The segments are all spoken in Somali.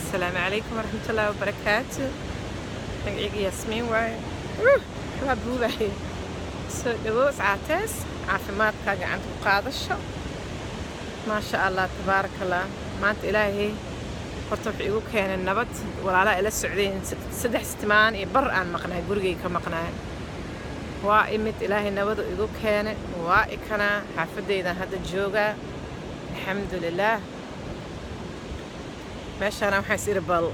السلام عليكم ورحمة الله وبركاته. magacayga Yasmiin waaye. Waa buubahay. Soo dhawow saacaas caafimaadka gacanta ku qaadasho. Maasha Allah tabarakallah. Maanta Ilaahay horta wuxuu igu keenay nabad walaalaha ila socdeen 3 sitmaan iyo bar aan maqnay gurigayga ka maqnay. Waa imid Ilaahay nabad igu keenay waa ikana xaafadeyda hadda jooga. Alxamdulillah. meeshaan waxaan sir bal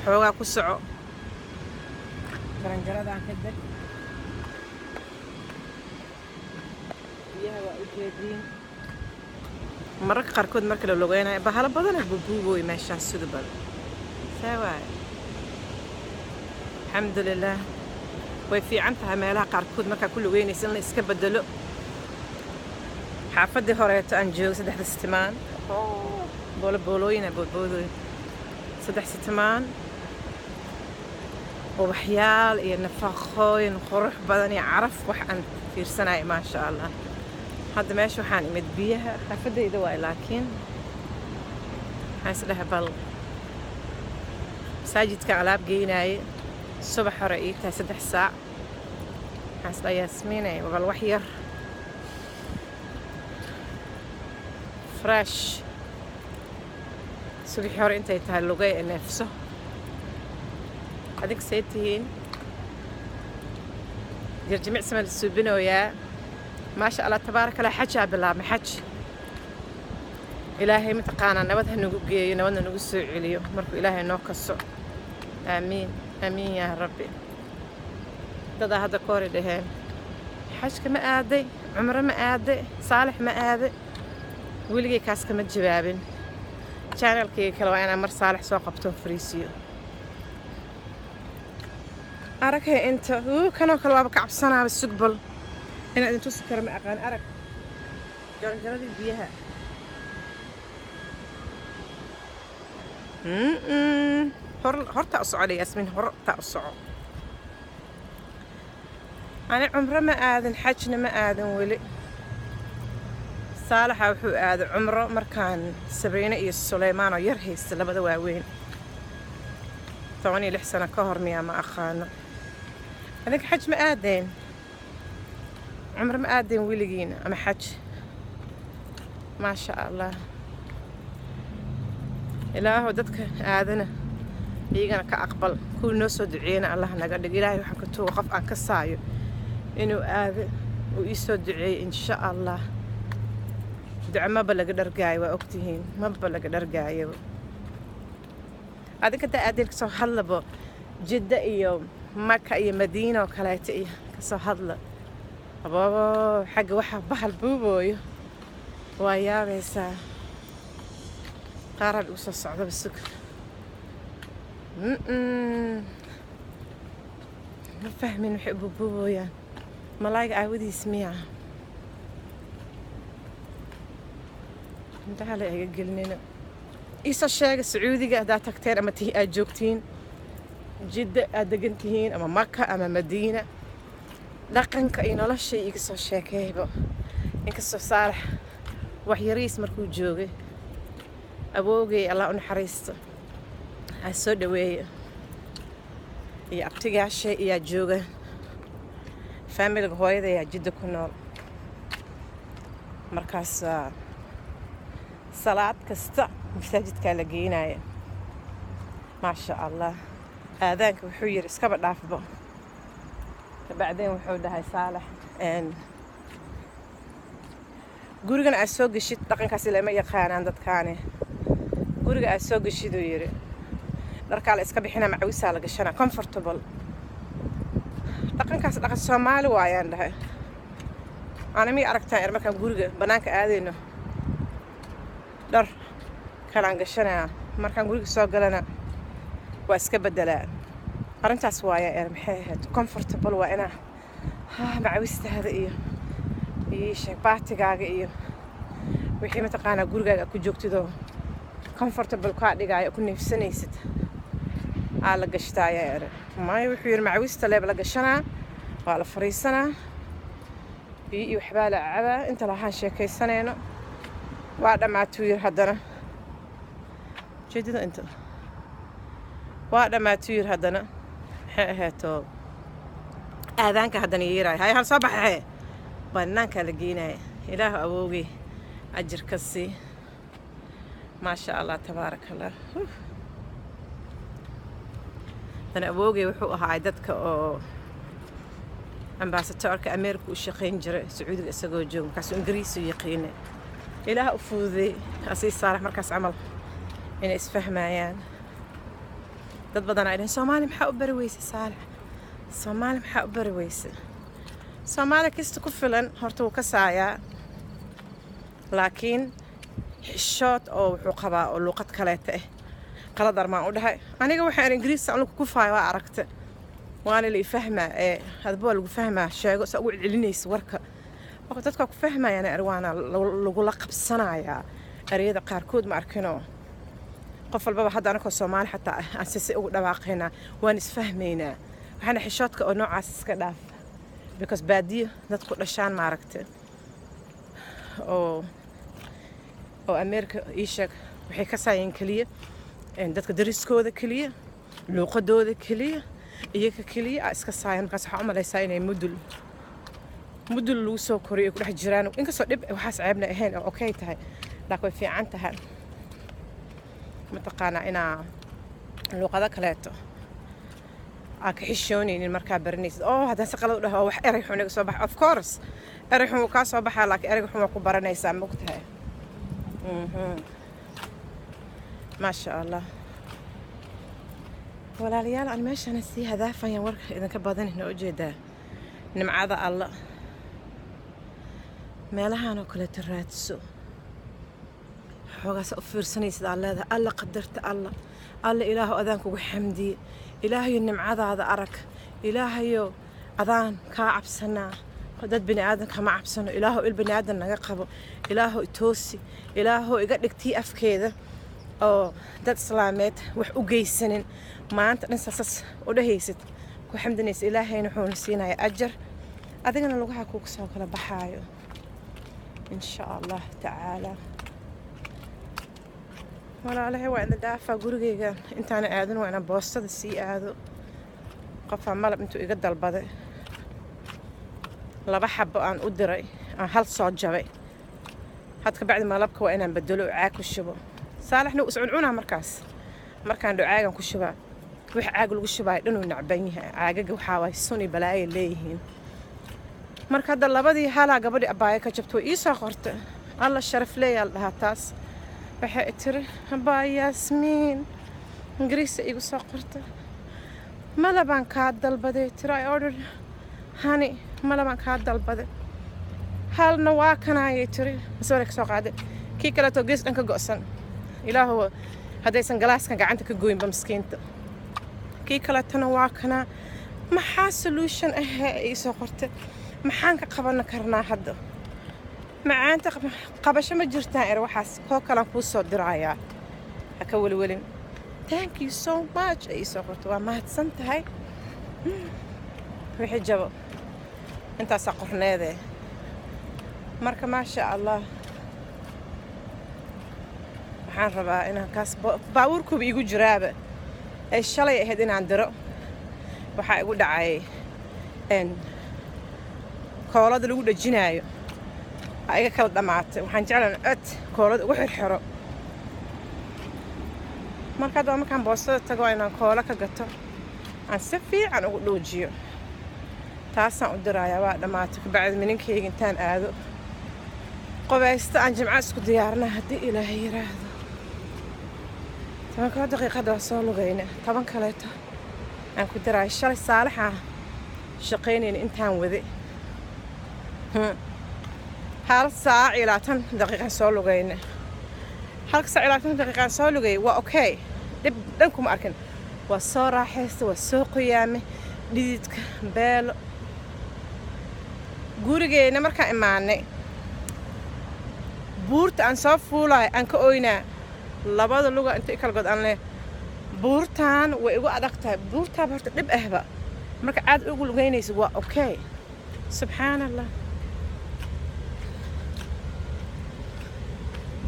xoogaa ku soco garangaradaan ka dag biyaha waa u jeediin mararka qaarkood marka la lugeynayo bahalo badan buubuuboy meeshaan sida bal sawaay alxamdulillah way fiican tahay meelaha qaarkood markaa ku lugeynaysa in la iska bedelo xaafadii horeeto aan joogo 3 sitmaan boolooyin 3 sitmaan وبحيال iyo nafaqooyin qurux badan iyo caraf wax aan fiirsanay ma sha Allah hadda meesha waxaan imid biyaha xaafadeyda waa laakiin haysla bal masaajidka alaab geynay subax hore ii tahay 3 saac haysla Yasmiinay bal wax yar fresh subax hore intay tahay lugay neefso adig saytihiin jimc samal suubinooya ma sha Allah tabarakallah xajaa bilaab xaj ilaahay mataqaana nabad nagu geeyo nabadna nagu soo celiyo markuu ilaahay noo kaso aamiin aamiin ya rabbi dada hadda koori dhaheen xajka ma aaday umra ma aaday saalix ma aaday wiligay kaas kama jawaabin channelkii kale waa inaan mar saalix soo qabto friisiyo أركه أنت كانوا كل واحد كعبسنا بالسقبل أنا أنتو سكر ما أقان أرك جرى بيها هرت أصع علي ياسمين هرت أصع أنا عمره ما آذن حجنا ما آذن ولي صالح وحو آذن عمره مركان سبعين سليمان ويرهي السلبة دواوين ثواني لحسنة كهر ميا ما أخانا هذاك حج ما آدين عمر ما آدين ولقينا أما حج ما شاء الله إله ودتك آذنا يجينا كأقبل كل ناس ودعينا الله نقدر إلهي وحكته وقف عن كسايو إنه آذن ويسودعي إن شاء الله دع ما بلغ درجاي وأكتهين ما بلغ درجاي هذا كده أديك سو حلبه جدة يوم مكة iyo مدينة وكلايت إيه كسو حلبه بابا حق واحد بحر بوبوي ويا بيسا قارب وصل صعدة بالسكر ما فاهمين يحبوا بوبويا ملايق عودي يسميها انت على قلنا إيسا الشيء السعودي قاعدة تكتير أما تهي أجوكتين جدة أدقنتهين أما مكة أما مدينة لقنك إنه لا شيء يكسو الشيء كيبو يكسو صالح وحيريس مركو جوغي أبوغي الله أنحريسته هسو دوية يا أبتقى الشيء يا جوغي فاميلك هويدا يا جدة كنول مركز صلاة كستا مساجدك لقيناي ما شاء الله آذانك وحوير اسكبر دافبو بعدين وحوده هاي صالح ان غورغان اسو غشيت دقنكاس لما يقان عند دكانه غورغا اسو غشيدو يري دharka la iska bixina macawisa la gashana comfortable daqankaas dhaqan Soomaali waayaan dhahay ana mi aragtaa markaan guriga banaanka aadayno dhar kalaan gashanaa markaan guriga soo galana waa iska bedelaa arintaas waaya maxay ahayd comfortable waa ina macawistaada iyo shaqaatigaaga iyo wixii mataqaana gurigaaga ku joogtido comfortable ka dhigaayo ku neefsanaysid ala gashtaaya maay wuxuu yiri macawista leeb la gashanaa waa la fariisanaa iyo waxba la caba inta la haan sheekaysanayno waa dhamaatuu yiri haddana جديد أنت واحدة ما تير هذانا هاتو آذانك هذانا يراي هاي هالصباح هاي بنانك لقينا إله أبوي أجر كسي ما شاء الله تبارك الله أنا أبوي وحوها عيدتك أو أمباسطورك أمريكا وشقين جرى سعودي إسقو جو كاسو إنجليزي يقينه إله أفوذي أسيس صالح مركز عمل إن إسفهمايان dad badan ay dhahan Soomaali maxaa u bari weysay Saalax Soomaali maxaa u bari weysay Soomaali kasta ku filan horta wuu ka saayaa laakiin xishood oo wuxuu qabaa oo luqad kaleeta ah qalad armaan u dhahay aniga waxaan Ingiriis aan ku faayo waa aragta waana la fahmaa hadba lagu fahmaa sheego soo ugu celinaysa warka oo dadka ku fahmayaan arwaana lagu la qabsanayaa ereyada qaar kood ma arkino qof walba hadda anaka Soomaali xataa aan si ugu dhawaaqayna waan isfahmaynaa waxaan xishoodka oo noocaas iska dhaaf because baadiyo dadku dhashaan ma aragta oo America iishag waxay ka saayeen kaliya dadka dariskooda kaliya luqadooda kaliya iyaga kaliya iska saayeen markaas waxa u malaysaa inay mudul lagu soo koriyo ku dhex jiraan inkastoo dhib waxaas ceebna ahayn oo okay tahay laakiin way fiican tahay mataqaana inaa luqada kaleeto ka xishoonaynin markaa baranaysid oo haddaan si qalad u dhaho wax eray xun iga soo baxa of course eray xun wuu kaa soo baxaa laakiin erayga xun waa ku baranaysaa ma ogtahay maasha allah walaalayaal aan meeshana sii hadaafayaan warka idinka badan inoo ujeedaa nimcada alla meelahaan oo kaleeto raadso xoogaas u fiirsanaysid alleeda alla qadarta alla ilaahu adaan kugu xamdiye ilaahayo nimcadaada arag ilaahayo adaan kaa cabsanaa dad bini aadan kama cabsano ilaahu il bini aadan naga qabo ilaahu itoosi ilaahu iga dhigtii afkeeda oo dad islaameed wax u geysanin maanta dhan saasas u dhahaysid ku xamdinaysa ilaahayna wuxuuna siinayaa ajar adigana lugaha kugu soo kala baxaayo insha allah tacaala walaalahay waa ina dhaafaa gurigayga intaana aadin waa ina boostada sii aado qofaa malab intuu iga dalbaday 2 xabo aan u diray aan hal soo jabay hadka bacdi malabka waa inaan bedelo caag ku shubo saalaxna uu iscuncunaa markaan dhacaagan ku shubaa wix caag lagu shubay dhanuu nacban yahay caagaga waxaa way suni balaaye leeyihiin marka hadda labadii halaa gabadhi abaaya ka jabto ii soo qortay alla sharaf leeyaal dhahaa taas waxay tiri abaa Yaasmiin Ingiriis igu soo qortay malabaan kaa dalbaday tiri I ordered honey malabaan kaa dalbaday halna waa kanaayay tiri soo soo qaaday kii kale to gees dhanka go'san ilaahu haddaysan galaaskan gacanta ka gooyinba miskiinta kii kale tana waa kana maxaa solution ii soo qortay maxaan ka qaban karnaa hadda macaanta qabasho ma jirtaan waxaas koo kale ku soo diraaya haka welwelin thank you so much ay soo qortay waa mahadsan tahay wixii jabo intaas qorneede marka ma sha Allah waxaan rabaa inaan kaas baabuurku igu jiraaba ay shalay ahayd inaan diro waxa igu dhacay koolada lagu dhajinaayo ayaga kala dhamaatay waxaan jeclaan koolada ugu xirxiro markaan boostada tago inaan koola ka gato aan si fiican ugu dhoojiyo taasaan u dirayaa waa dhamaatay ka bacdi mininkayga intaan aado qobaysta aan jimca isku diyaarna haddii ilaahay yiraahdo 10 daqiiqad waa soo lugayna 10 kaleeto aan ku diray shalay saalaxa shaqeynayna intaan wade hal saac ilaa 10 daqiiqan soo lugayna hal saac ilaa 10 daqiiqan soo lugay waa okay dib dhankuma arkin waa soo raaxaysta waa soo qoyaame dhididka beelo gurigeena markaan imaanay buurta aan soo fuulay aan ka ooynaa labada luga inta kala god aan leh buurtaan way igu adag tahay buurtaa horta dhib ahba marka aad ugu lugaynayso waa okay subhanallah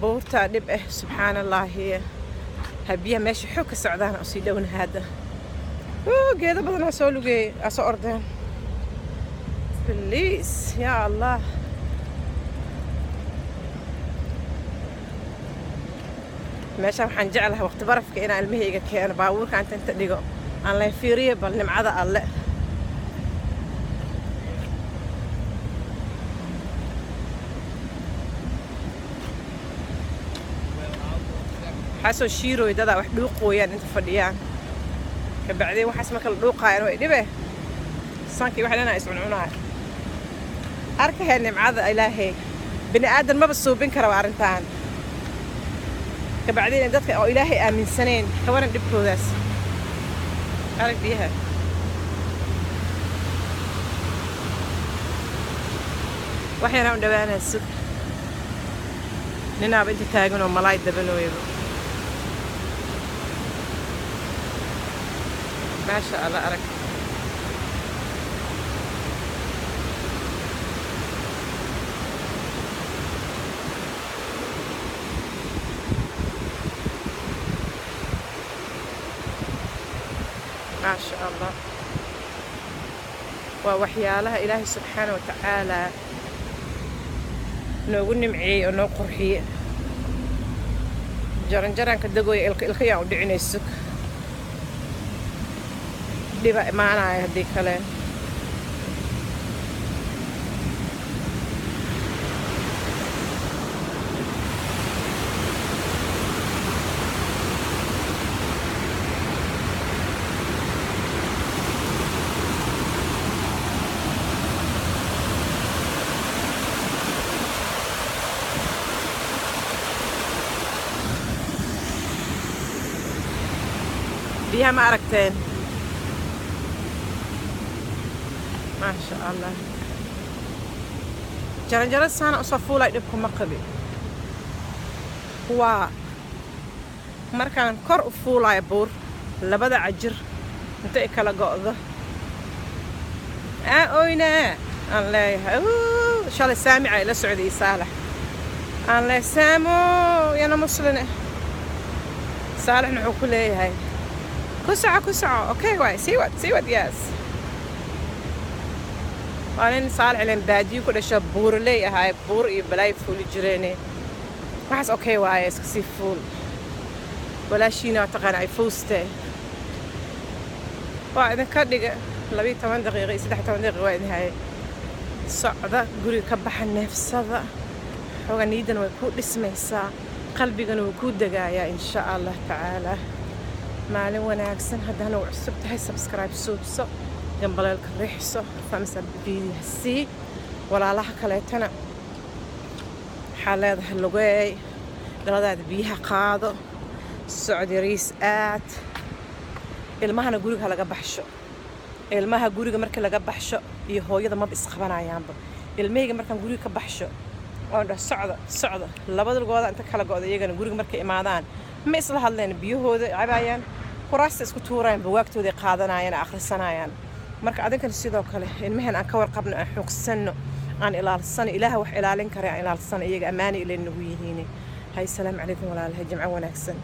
buurtaa dhib subhanallah هبيها ماشي حوك السعودان أصيدون هذا قيادة بدنا سولو جي أصوردين بليس يا الله ماشي waxaan jeclahay waqti barafka inaan ilmahayga keeno baabuurka inta dhigo aan la fiiriyo bal nimcada alle xasoo shiiro dada wax dhuuqooyaan inta fadhiyaan ka bacdeen waxaas marka la dhuuqaayaan way dhibe sankii waxa dhanaa iscuncunaa arkay nimcada ilaahay bini aadan ma basuubin karo arintaan ka bacdeen dadka oo ilaahay aaminsaneen ka waran dhibkoodaas arag biyaha waxayna u dhawaanayso ninaaba inta taagan oo malaay dabanooyo ما شاء الله أرك ما شاء الله ووحيالها إلهي سبحانه وتعالى نقول نمعي ونو قرحي جران كدقوي الخيام ودعيني السك diba imaanaya haddii kale biyaha ma aragteen ما شاء الله جرجرة سنة أصفولا يدبكم مقبي هو مركان كر أفولا يبور لبدا عجر انت إكلا قوضة أوينا أن لا شال سامعة إلى سعودي صالح أن لا سامو يانا مصلنا صالح نحو لي هاي كسعة أوكي واي سيوات ياس وأنا صالح لين بادي كل شيء بور لي هاي بور يبلاي فول جريني ما حس أوكي وايس كسي فول ولا شيء نعتقد عي فوسته وإذا كان لبي 8 دقيقة 8 دقيقة وايد هاي صعدة قولي كبح النفس هذا هو نيدن ويكون اسمه سا قلبي كانوا ويكون دقايا إن شاء الله تعالى مالي وانا أحسن هذا أنا وعصبت هاي سبسكرايب سوبسو جنبالك ريحسو فمسا فيديو هسي ولا الله كليتنا حالات هاللقاي دلادات بيها قاضو السعودي ريس آت ilmaha guriga laga baxsho ilmaha guriga marka laga baxsho iyo hooyada ma isqabanayaanba ilmeyga markan guriga ka baxsho oo socda labada lugooda inta kala go'do iyagana guriga markay imaadaan ma isla hadleen biyahooda cabayaan quraasta isku tuurayaan buwaagtooda qaadanayaan akhrisanayaan marka adinkan sidoo kale ilmahan aan ka warqabno aan xuqsano aan ilaalsano ilaaha wax ilaalin kara aan ilaalsano iyaga amaani ilaa nagu yihiin hay salaam calaykum walaalahay jimco wanaagsan